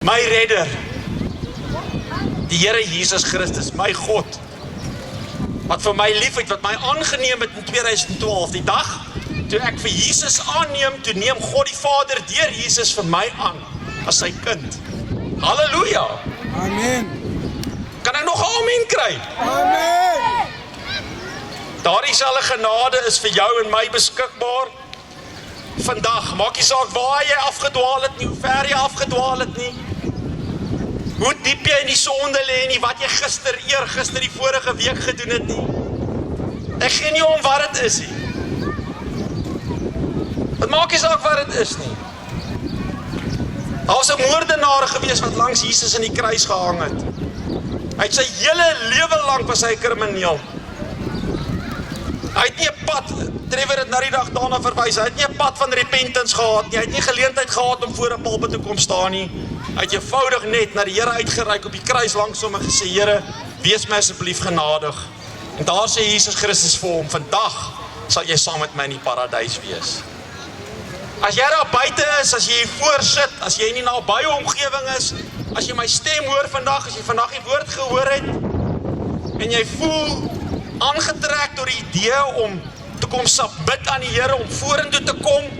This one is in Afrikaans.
My redder, die Here Jesus Christus, my God, wat vir my lief het, wat my aangeneem het in 2012, die dag, toe ek vir Jesus aanneem, toe neem God die Vader deur Jesus vir my aan, as sy kind. Halleluja! Amen. Kan ek nog 'n amen kry? Amen. Daardie selfe genade is vir jou en my beskikbaar. Vandag, maak nie saak waar jy afgedwaal het nie, hoe ver jy afgedwaal het nie, hoe diep jy in die sonde lê nie, wat jy eergister die vorige week gedoen het nie. Ek gee nie om wat dit is nie. Het maak nie saak wat dit is nie. Daar was 'n moordenaar gewees wat langs Jesus in die kruis gehang het. Hy het sy hele lewe lank was hy 'n krimineel. Hy het nie 'n pad, Trevor het na die dag daarna verwys, hy het nie 'n pad van repentance gehad nie, hy het nie geleentheid gehad om voor 'n pulpit te kom staan nie. Hy het eenvoudig net na die Here uitgereik op die kruis langs hom en gesê, Here, wees my asseblief genadig. En daar sê Jesus Christus vir hom, vandag sal jy saam met my in die paradys wees. As jy daar buite is, as jy hier voor sit, as jy nie na baie omgewing is, as jy my stem hoor vandag, as jy vandag die woord gehoor het, en jy voel aangetrek door die idee om te kom submit aan die Here, om vorentoe te kom,